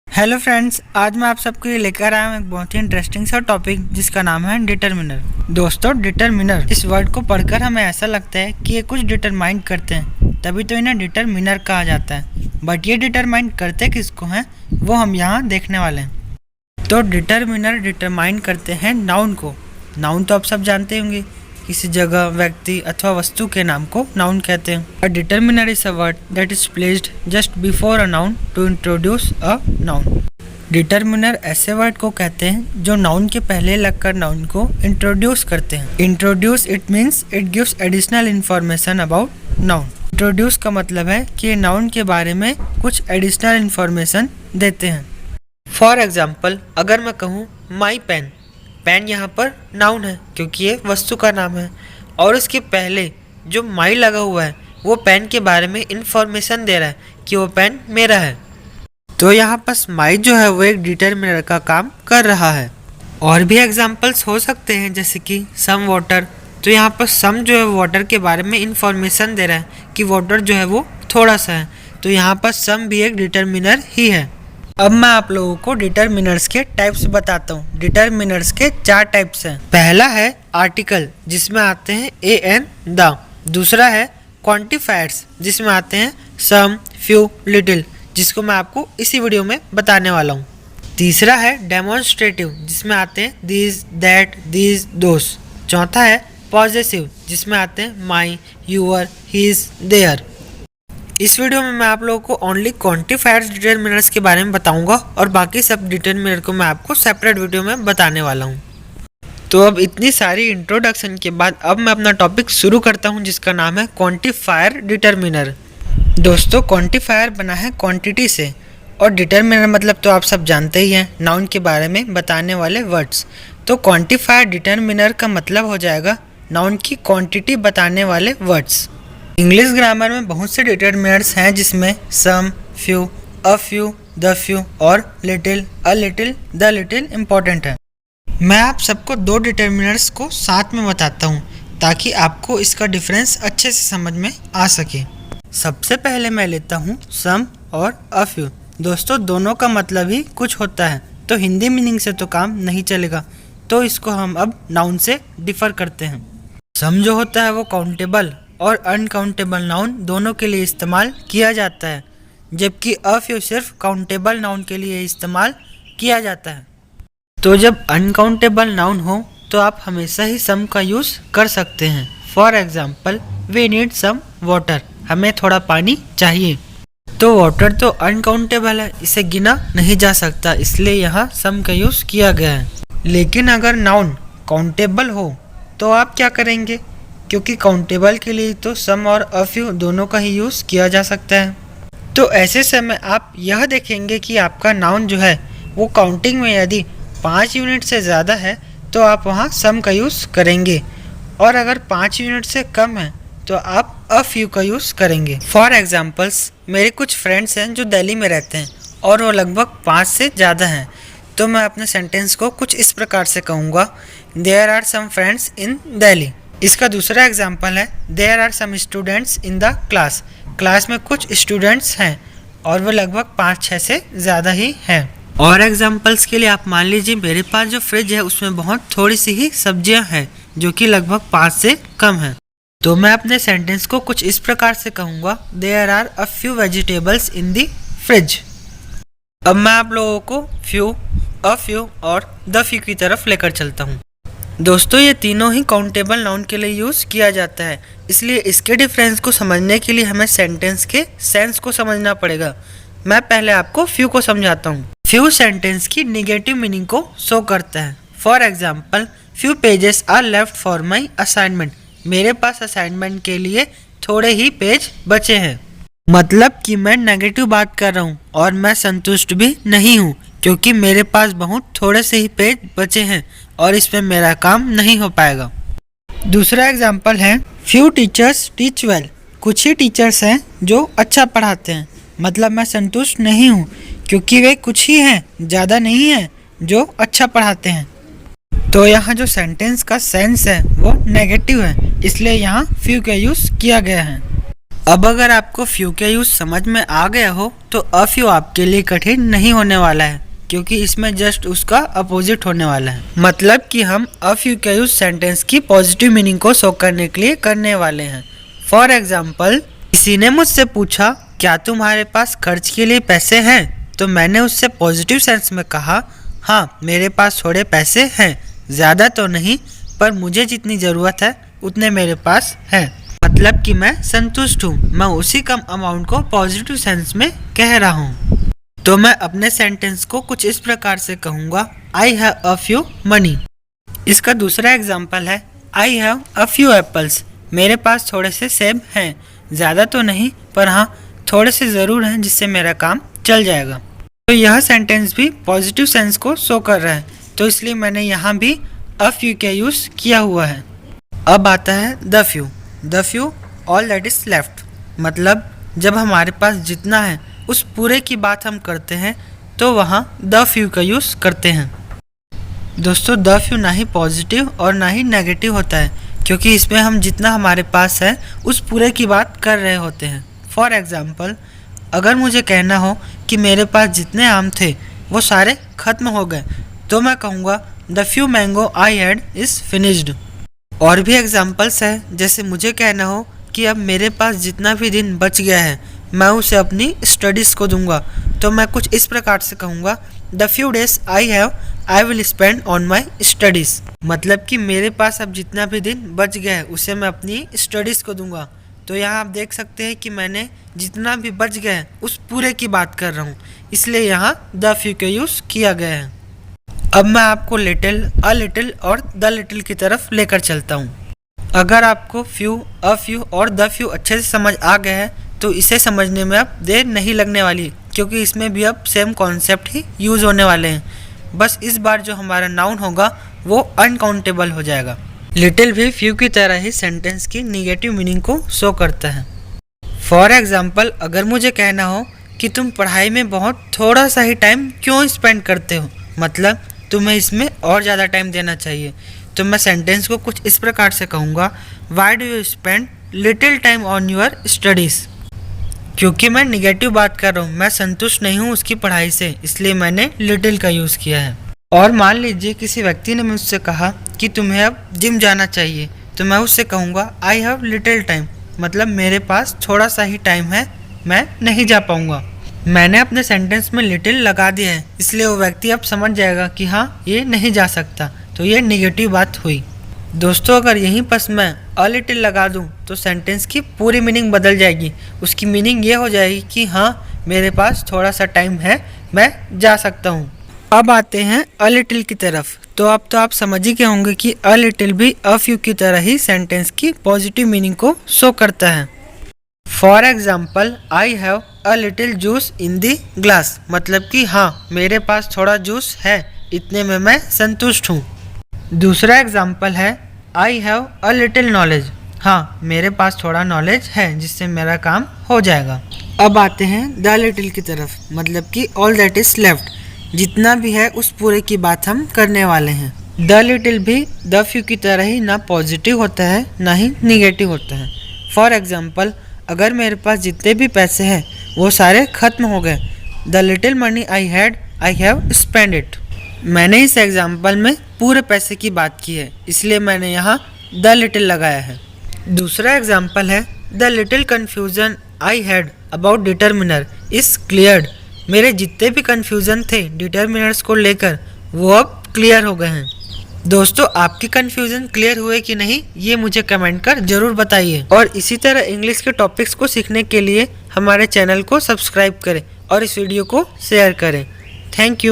Hello friends, आज मैं आप सबके लिए लेकर आया हूँ एक बहुत ही इंटरेस्टिंग सा टॉपिक जिसका नाम है डिटरमिनर। दोस्तों, डिटरमिनर इस वर्ड को पढ़कर हमें ऐसा लगता है कि ये कुछ डिटरमाइन करते हैं, तभी तो इन्हें डिटरमिनर कहा जाता है। बट ये डिटरमाइन करते किसको हैं वो हम यहाँ देखने वाले हैं। तो डिटरमिनर डिटरमाइन करते हैं नाउन को। नाउन तो आप सब जानते होंगे, किसी जगह, व्यक्ति अथवा वस्तु के नाम को नाउन कहते हैं। A determiner is a word that is placed just before a noun to introduce a noun. Determiner ऐसे वर्ड को कहते हैं जो नाउन के पहले लगकर नाउन को इंट्रोड्यूस करते हैं। Introduce it means it gives additional information about noun. Introduce का मतलब है कि नाउन के बारे में कुछ एडिशनल इंफॉर्मेशन देते हैं। फॉर एग्जाम्पल, अगर मैं कहूँ माई पेन, पेन यहाँ पर नाउन है क्योंकि ये वस्तु का नाम है, और इसके पहले जो माई लगा हुआ है वो पेन के बारे में इंफॉर्मेशन दे रहा है कि वो पेन मेरा है। तो यहाँ पर माई जो है वो एक डिटरमिनर का काम कर रहा है। और भी एग्जांपल्स हो सकते हैं जैसे कि सम वाटर, तो यहाँ पर सम जो है वाटर के बारे में इंफॉर्मेशन दे रहा है कि वाटर जो है वो थोड़ा सा है, तो यहाँ पर सम भी एक डिटरमिनर ही है। अब मैं आप लोगों को डिटरमिनर्स के टाइप्स बताता हूँ। डिटरमिनर्स के 4 टाइप्स हैं। पहला है आर्टिकल, जिसमें आते हैं ए एन द। दूसरा है क्वांटिफायर्स, जिसमें आते हैं सम, फ्यू, लिटिल, जिसको मैं आपको इसी वीडियो में बताने वाला हूँ। तीसरा है डेमोन्स्ट्रेटिव, जिसमें आते हैं दिस, दैट, दिस, दोस। चौथा है पॉजेसिव, जिसमें आते हैं माई, यूअर, हिज, देयर। इस वीडियो में मैं आप लोगों को ओनली क्वांटिफायर्स डिटरमिनर्स के बारे में बताऊंगा और बाकी सब डिटरमिनर को मैं आपको सेपरेट वीडियो में बताने वाला हूं। तो अब इतनी सारी इंट्रोडक्शन के बाद अब मैं अपना टॉपिक शुरू करता हूं, जिसका नाम है क्वांटिफायर डिटरमिनर। दोस्तों, क्वांटिफायर बना है क्वांटिटी से, और डिटरमिनर मतलब तो आप सब जानते ही हैं, नाउन के बारे में बताने वाले वर्ड्स। तो क्वांटिफायर डिटरमिनर का मतलब हो जाएगा नाउन की क्वांटिटी बताने वाले वर्ड्स। इंग्लिश ग्रामर में बहुत से डिटरमिनर्स हैं, जिसमें some, few, a few, the few और little, a little, the little important है। मैं आप सबको 2 डिटरमिनर्स को साथ में बताता हूँ ताकि आपको इसका डिफरेंस अच्छे से समझ में आ सके। सबसे पहले मैं लेता हूँ सम और अ फ्यू। दोस्तों, दोनों का मतलब ही कुछ होता है, तो हिंदी मीनिंग से तो काम नहीं चलेगा, तो इसको हम अब नाउन से डिफर करते हैं। सम जो होता है वो काउंटेबल और अनकाउंटेबल नाउन दोनों के लिए इस्तेमाल किया जाता है, जबकि अ फ्यू सिर्फ काउंटेबल नाउन के लिए इस्तेमाल किया जाता है। तो जब अनकाउंटेबल नाउन हो तो आप हमेशा ही सम का यूज़ कर सकते हैं। For example, we need some water, हमें थोड़ा पानी चाहिए। तो वाटर तो अनकाउंटेबल है, इसे गिना नहीं जा सकता, इसलिए यहाँ सम का यूज़ किया गया है। लेकिन अगर नाउन काउंटेबल हो तो आप क्या करेंगे, क्योंकि काउंटेबल के लिए तो सम और अ फ्यू दोनों का ही यूज़ किया जा सकता है। तो ऐसे समय आप यह देखेंगे कि आपका नाउन जो है वो काउंटिंग में यदि 5 यूनिट से ज़्यादा है तो आप वहाँ सम का यूज़ करेंगे, और अगर 5 यूनिट से कम है तो आप अ फ्यू का यूज़ करेंगे। फॉर एग्जाम्पल्स, मेरे कुछ फ्रेंड्स हैं जो दिल्ली में रहते हैं और वो लगभग 5 से ज़्यादा हैं, तो मैं अपने सेंटेंस को कुछ इस प्रकार से कहूँगा, there are some friends in Delhi. इसका दूसरा एग्जाम्पल है, there are some students in the class. Class में कुछ स्टूडेंट्स हैं और वो लगभग 5-6 से ज़्यादा ही हैं। और एग्जाम्पल्स के लिए आप मान लीजिए मेरे पास जो फ्रिज है उसमें बहुत थोड़ी सी ही सब्जियां हैं जो कि लगभग 5 से कम हैं। तो मैं अपने सेंटेंस को कुछ इस प्रकार से कहूँगा, there are a few vegetables in the fridge. अब मैं आप लोगों को फ्यू, अ फ्यू और द फ्यू की तरफ लेकर चलता हूँ। दोस्तों, ये तीनों ही काउंटेबल नाउन के लिए यूज़ किया जाता है, इसलिए इसके डिफरेंस को समझने के लिए हमें सेंटेंस के सेंस को समझना पड़ेगा। मैं पहले आपको फ्यू को समझाता हूँ। फ्यू सेंटेंस की निगेटिव मीनिंग को शो करता है। For example, few pages are left for my assignment. मेरे पास असाइनमेंट के लिए थोड़े ही पेज बचे हैं। मतलब कि मैं नेगेटिव बात कर रहा हूँ और मैं संतुष्ट भी नहीं हूँ, क्योंकि मेरे पास बहुत थोड़े से ही पेज बचे हैं और इसमें मेरा काम नहीं हो पाएगा। दूसरा एग्जाम्पल है, फ्यू टीचर्स टीच वेल। कुछ ही टीचर्स हैं जो अच्छा पढ़ाते हैं, मतलब मैं संतुष्ट नहीं हूँ क्योंकि वे कुछ ही हैं, ज़्यादा नहीं हैं, जो अच्छा पढ़ाते हैं। तो यहाँ जो सेंटेंस का सेंस है वो नेगेटिव है, इसलिए यहाँ फ्यू का यूज़ किया गया है। अब अगर आपको फ्यू का यूज़ समझ में आ गया हो तो अ फ्यू आपके लिए कठिन नहीं होने वाला है, क्योंकि इसमें जस्ट उसका अपोजिट होने वाला है। मतलब कि हम अ फ्यू का यूज़ सेंटेंस की पॉजिटिव मीनिंग को शो करने के लिए करने वाले हैं। फॉर एग्जाम्पल, किसी ने मुझसे पूछा क्या तुम्हारे पास खर्च के लिए पैसे हैं, तो मैंने उससे पॉजिटिव सेंस में कहा हाँ मेरे पास थोड़े पैसे हैं, ज़्यादा तो नहीं पर मुझे जितनी ज़रूरत है उतने मेरे पास हैं। मतलब कि मैं संतुष्ट हूँ, मैं उसी कम अमाउंट को पॉजिटिव सेंस में कह रहा हूँ। तो मैं अपने सेंटेंस को कुछ इस प्रकार से कहूँगा, I have a few money. इसका दूसरा एग्जाम्पल है, I have a few apples. मेरे पास थोड़े से सेब हैं, ज़्यादा तो नहीं पर हाँ थोड़े से ज़रूर हैं जिससे मेरा काम चल जाएगा। तो यह सेंटेंस भी पॉजिटिव सेंस को शो कर रहा है, तो इसलिए मैंने यहाँ भी अ फ्यू का यूज़ किया हुआ है। अब आता है the few. The few all that is left. मतलब जब हमारे पास जितना है उस पूरे की बात हम करते हैं तो वहाँ द फ्यू का यूज़ करते हैं। दोस्तों द फ्यू ना ही पॉजिटिव और ना ही नेगेटिव होता है, क्योंकि इसमें हम जितना हमारे पास है उस पूरे की बात कर रहे होते हैं। फॉर एग्ज़ाम्पल, अगर मुझे कहना हो कि मेरे पास जितने आम थे वो सारे ख़त्म हो गए, तो मैं कहूँगा the few mango I had is finished. और भी एग्जाम्पल्स है, जैसे मुझे कहना हो कि अब मेरे पास जितना भी दिन बच गया है मैं उसे अपनी स्टडीज़ को दूंगा, तो मैं कुछ इस प्रकार से कहूँगा the few days I have I will spend on my studies. मतलब कि मेरे पास अब जितना भी दिन बच गया है उसे मैं अपनी स्टडीज़ को दूंगा। तो यहाँ आप देख सकते हैं कि मैंने जितना भी बच गया है उस पूरे की बात कर रहा हूँ, इसलिए यहाँ द फ्यू का यूज़ किया गया है। अब मैं आपको लिटिल, अ लिटिल और द लिटिल की तरफ लेकर चलता हूँ। अगर आपको फ्यू, अ फ्यू और द फ्यू अच्छे से समझ आ गया है तो इसे समझने में अब देर नहीं लगने वाली, क्योंकि इसमें भी अब सेम कॉन्सेप्ट ही यूज़ होने वाले हैं। बस इस बार जो हमारा नाउन होगा वो अनकाउंटेबल हो जाएगा। लिटिल भी फ्यू की तरह ही सेंटेंस की निगेटिव मीनिंग को शो करता है। फॉर एग्जाम्पल, अगर मुझे कहना हो कि तुम पढ़ाई में बहुत थोड़ा सा ही टाइम क्यों स्पेंड करते हो, मतलब तुम्हें इसमें और ज़्यादा टाइम देना चाहिए, तो मैं सेंटेंस को कुछ इस प्रकार से कहूँगा, why do you spend little time on your studies. क्योंकि मैं निगेटिव बात कर रहा हूँ, मैं संतुष्ट नहीं हूँ उसकी पढ़ाई से, इसलिए मैंने लिटिल का यूज़ किया है। और मान लीजिए किसी व्यक्ति ने मुझसे कहा कि तुम्हें अब जिम जाना चाहिए, तो मैं उससे कहूँगा आई हैव लिटिल टाइम। मतलब मेरे पास थोड़ा सा ही टाइम है, मैं नहीं जा पाऊँगा। मैंने अपने सेंटेंस में लिटिल लगा दिया है, इसलिए वो व्यक्ति अब समझ जाएगा कि हाँ ये नहीं जा सकता, तो ये नेगेटिव बात हुई। दोस्तों अगर यहीं पर मैं अ लिटिल लगा दूं तो सेंटेंस की पूरी मीनिंग बदल जाएगी। उसकी मीनिंग ये हो जाएगी कि हाँ मेरे पास थोड़ा सा टाइम है, मैं जा सकता हूँ। अब आते हैं अ लिटिल की तरफ। तो अब तो आप समझ ही गए होंगे कि अ लिटिल भी अ फ्यू की तरह ही सेंटेंस की पॉजिटिव मीनिंग को शो करता है। For example, I have a little juice in the glass. मतलब कि हाँ मेरे पास थोड़ा जूस है, इतने में मैं संतुष्ट हूँ। दूसरा एग्जाम्पल है, I have a little knowledge. हाँ मेरे पास थोड़ा नॉलेज है जिससे मेरा काम हो जाएगा। अब आते हैं द लिटिल की तरफ। मतलब कि ऑल दैट इज लेफ्ट, जितना भी है उस पूरे की बात हम करने वाले हैं। द लिटिल भी द फ्यू की तरह ही ना पॉजिटिव होता है ना ही निगेटिव होता है। फॉर एग्जाम्पल, अगर मेरे पास जितने भी पैसे हैं वो सारे खत्म हो गए, the little money I had I have spend it. मैंने इस एग्जाम्पल में पूरे पैसे की बात की है, इसलिए मैंने यहाँ द लिटिल लगाया है। दूसरा एग्जाम्पल है, the little confusion I had about determiner is cleared. मेरे जितने भी कन्फ्यूज़न थे डिटर्मिनर्स को लेकर वो अब क्लियर हो गए हैं। दोस्तों आपकी कन्फ्यूज़न क्लियर हुए कि नहीं ये मुझे कमेंट कर ज़रूर बताइए। और इसी तरह इंग्लिश के टॉपिक्स को सीखने के लिए हमारे चैनल को सब्सक्राइब करें और इस वीडियो को शेयर करें। Thank you.